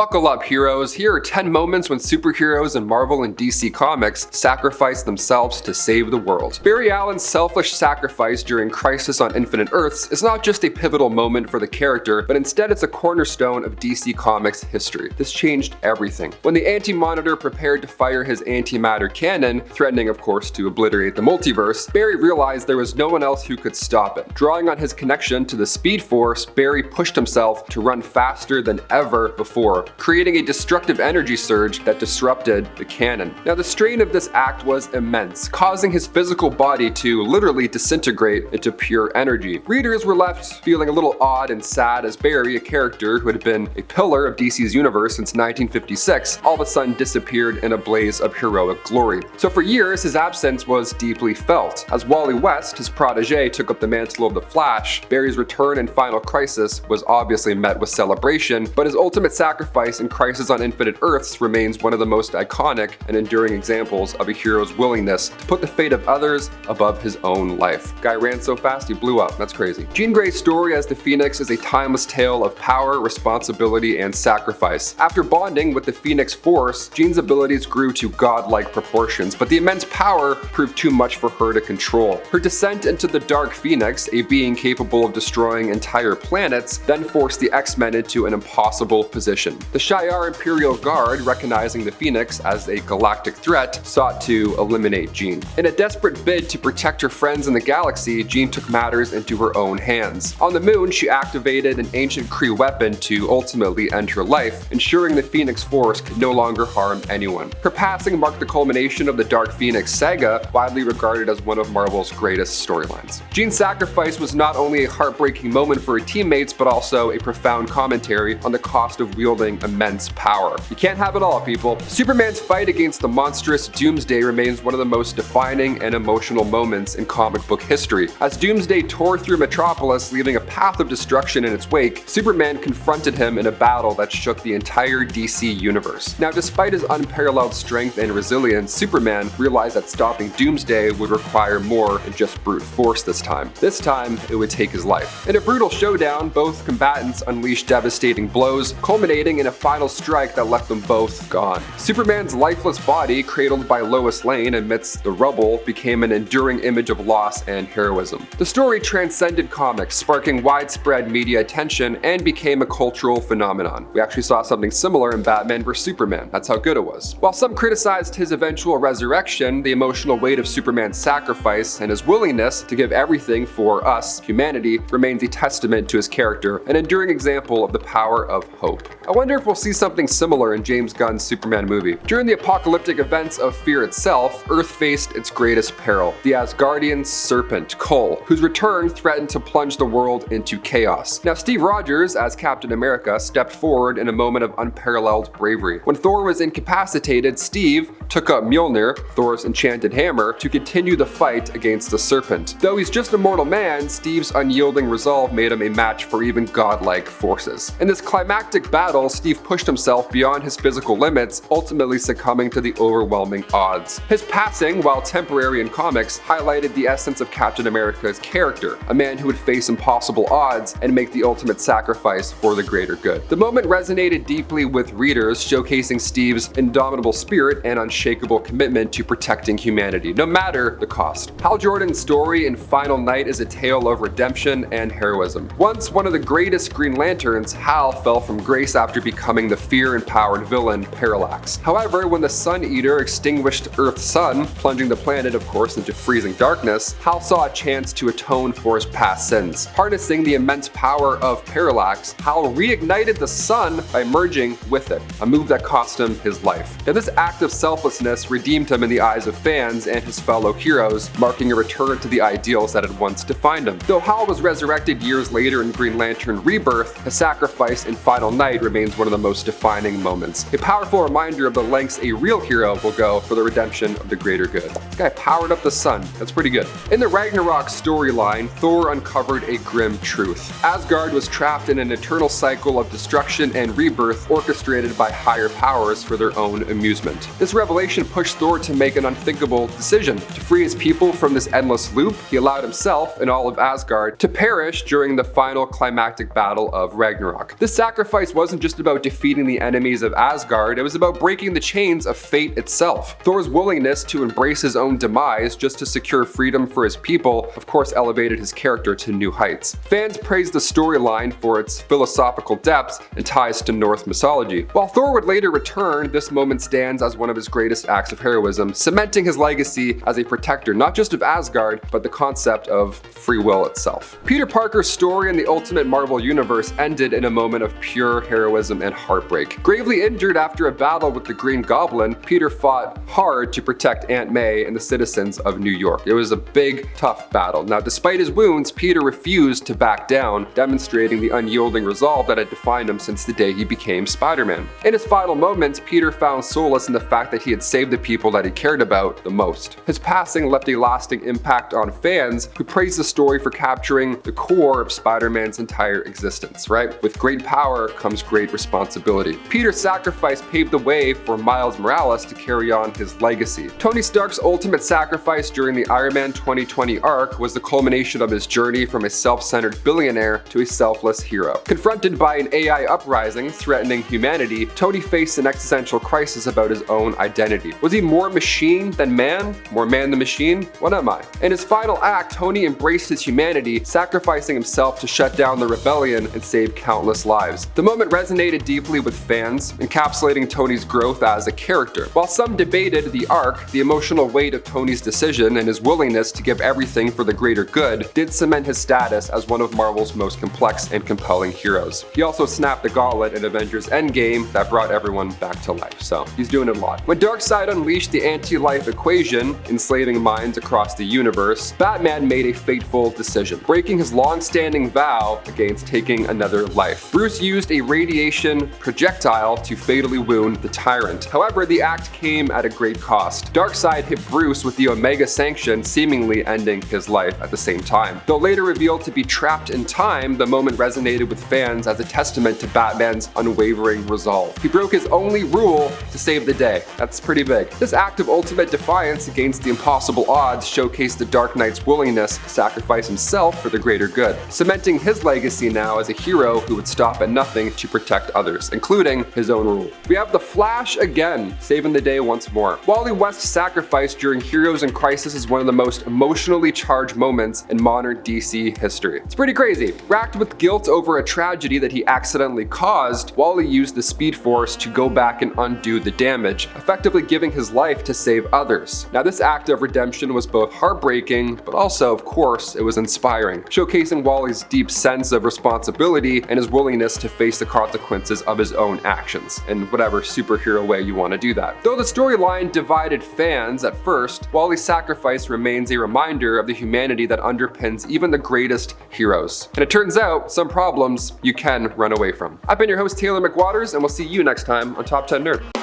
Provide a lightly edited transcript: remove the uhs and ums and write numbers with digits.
Buckle up, heroes. Here are 10 moments when superheroes in Marvel and DC Comics sacrificed themselves to save the world. Barry Allen's selfless sacrifice during Crisis on Infinite Earths is not just a pivotal moment for the character, but instead it's a cornerstone of DC Comics history. This changed everything. When the Anti-Monitor prepared to fire his antimatter cannon, threatening of course to obliterate the multiverse, Barry realized there was no one else who could stop it. Drawing on his connection to the Speed Force, Barry pushed himself to run faster than ever before, creating a destructive energy surge that disrupted the cannon. Now, the strain of this act was immense, causing his physical body to literally disintegrate into pure energy. Readers were left feeling a little odd and sad as Barry, a character who had been a pillar of DC's universe since 1956, all of a sudden disappeared in a blaze of heroic glory. So for years, his absence was deeply felt. As Wally West, his protege, took up the mantle of the Flash, Barry's return in Final Crisis was obviously met with celebration, but his ultimate sacrifice in Crisis on Infinite Earths remains one of the most iconic and enduring examples of a hero's willingness to put the fate of others above his own life. Guy ran so fast he blew up. That's crazy. Jean Grey's story as the Phoenix is a timeless tale of power, responsibility, and sacrifice. After bonding with the Phoenix Force, Jean's abilities grew to godlike proportions, but the immense power proved too much for her to control. Her descent into the Dark Phoenix, a being capable of destroying entire planets, then forced the X-Men into an impossible position. The Shi'ar Imperial Guard, recognizing the Phoenix as a galactic threat, sought to eliminate Jean. In a desperate bid to protect her friends in the galaxy, Jean took matters into her own hands. On the moon, she activated an ancient Kree weapon to ultimately end her life, ensuring the Phoenix Force could no longer harm anyone. Her passing marked the culmination of the Dark Phoenix saga, widely regarded as one of Marvel's greatest storylines. Jean's sacrifice was not only a heartbreaking moment for her teammates, but also a profound commentary on the cost of wielding immense power. You can't have it all, people. Superman's fight against the monstrous Doomsday remains one of the most defining and emotional moments in comic book history. As Doomsday tore through Metropolis, leaving a path of destruction in its wake, Superman confronted him in a battle that shook the entire DC universe. Now, despite his unparalleled strength and resilience, Superman realized that stopping Doomsday would require more than just brute force this time. This time, it would take his life. In a brutal showdown, both combatants unleashed devastating blows, culminating in a final strike that left them both gone. Superman's lifeless body, cradled by Lois Lane amidst the rubble, became an enduring image of loss and heroism. The story transcended comics, sparking widespread media attention and became a cultural phenomenon. We actually saw something similar in Batman vs Superman. That's how good it was. While some criticized his eventual resurrection, the emotional weight of Superman's sacrifice and his willingness to give everything for us, humanity, remains a testament to his character, an enduring example of the power of hope. I wonder if we'll see something similar in James Gunn's Superman movie. During the apocalyptic events of Fear itself, Earth faced its greatest peril, the Asgardian serpent, Kol, whose return threatened to plunge the world into chaos. Now, Steve Rogers, as Captain America, stepped forward in a moment of unparalleled bravery. When Thor was incapacitated, Steve took up Mjolnir, Thor's enchanted hammer, to continue the fight against the serpent. Though he's just a mortal man, Steve's unyielding resolve made him a match for even godlike forces. In this climactic battle, Steve pushed himself beyond his physical limits, ultimately succumbing to the overwhelming odds. His passing, while temporary in comics, highlighted the essence of Captain America's character, a man who would face impossible odds and make the ultimate sacrifice for the greater good. The moment resonated deeply with readers, showcasing Steve's indomitable spirit and unshakable commitment to protecting humanity, no matter the cost. Hal Jordan's story in Final Night is a tale of redemption and heroism. Once one of the greatest Green Lanterns, Hal fell from grace after becoming the fear-empowered villain Parallax. However, when the Sun Eater extinguished Earth's sun, plunging the planet, of course, into freezing darkness, Hal saw a chance to atone for his past sins. Harnessing the immense power of Parallax, Hal reignited the sun by merging with it, a move that cost him his life. Now, this act of selflessness redeemed him in the eyes of fans and his fellow heroes, marking a return to the ideals that had once defined him. Though Hal was resurrected years later in Green Lantern Rebirth, his sacrifice in Final Night remains one of the most defining moments. A powerful reminder of the lengths a real hero will go for the redemption of the greater good. This guy powered up the sun. That's pretty good. In the Ragnarok storyline, Thor uncovered a grim truth. Asgard was trapped in an eternal cycle of destruction and rebirth orchestrated by higher powers for their own amusement. This revelation pushed Thor to make an unthinkable decision. To free his people from this endless loop, he allowed himself and all of Asgard to perish during the final climactic battle of Ragnarok. This sacrifice wasn't just about about defeating the enemies of Asgard, it was about breaking the chains of fate itself. Thor's willingness to embrace his own demise just to secure freedom for his people, of course, elevated his character to new heights. Fans praised the storyline for its philosophical depths and ties to Norse mythology. While Thor would later return, this moment stands as one of his greatest acts of heroism, cementing his legacy as a protector not just of Asgard, but the concept of free will itself. Peter Parker's story in the Ultimate Marvel Universe ended in a moment of pure heroism and heartbreak. Gravely injured after a battle with the Green Goblin, Peter fought hard to protect Aunt May and the citizens of New York. It was a big, tough battle. Now, despite his wounds, Peter refused to back down, demonstrating the unyielding resolve that had defined him since the day he became Spider-Man. In his final moments, Peter found solace in the fact that he had saved the people that he cared about the most. His passing left a lasting impact on fans who praised the story for capturing the core of Spider-Man's entire existence, right? With great power comes great responsibility. Peter's sacrifice paved the way for Miles Morales to carry on his legacy. Tony Stark's ultimate sacrifice during the Iron Man 2020 arc was the culmination of his journey from a self-centered billionaire to a selfless hero. Confronted by an AI uprising threatening humanity, Tony faced an existential crisis about his own identity. Was he more machine than man? More man than machine? What am I? In his final act, Tony embraced his humanity, sacrificing himself to shut down the rebellion and save countless lives. The moment resonated deeply with fans, encapsulating Tony's growth as a character. While some debated the arc, the emotional weight of Tony's decision and his willingness to give everything for the greater good did cement his status as one of Marvel's most complex and compelling heroes. He also snapped the gauntlet in Avengers Endgame that brought everyone back to life, so he's doing a lot. When Darkseid unleashed the anti-life equation, enslaving minds across the universe, Batman made a fateful decision, breaking his long-standing vow against taking another life. Bruce used a radiation projectile to fatally wound the Tyrant. However, the act came at a great cost. Darkseid hit Bruce with the Omega Sanction, seemingly ending his life at the same time. Though later revealed to be trapped in time, the moment resonated with fans as a testament to Batman's unwavering resolve. He broke his only rule to save the day. That's pretty big. This act of ultimate defiance against the impossible odds showcased the Dark Knight's willingness to sacrifice himself for the greater good, cementing his legacy now as a hero who would stop at nothing to protect others, including his own rule. We have the Flash again, saving the day once more. Wally West's sacrifice during Heroes in Crisis is one of the most emotionally charged moments in modern DC history. It's pretty crazy. Racked with guilt over a tragedy that he accidentally caused, Wally used the Speed Force to go back and undo the damage, effectively giving his life to save others. Now, this act of redemption was both heartbreaking, but also, of course, it was inspiring, showcasing Wally's deep sense of responsibility and his willingness to face the consequences of his own actions, in whatever superhero way you want to do that. Though the storyline divided fans at first, Wally's sacrifice remains a reminder of the humanity that underpins even the greatest heroes. And it turns out, some problems you can run away from. I've been your host, Taylor McWatters, and we'll see you next time on Top 10 Nerd.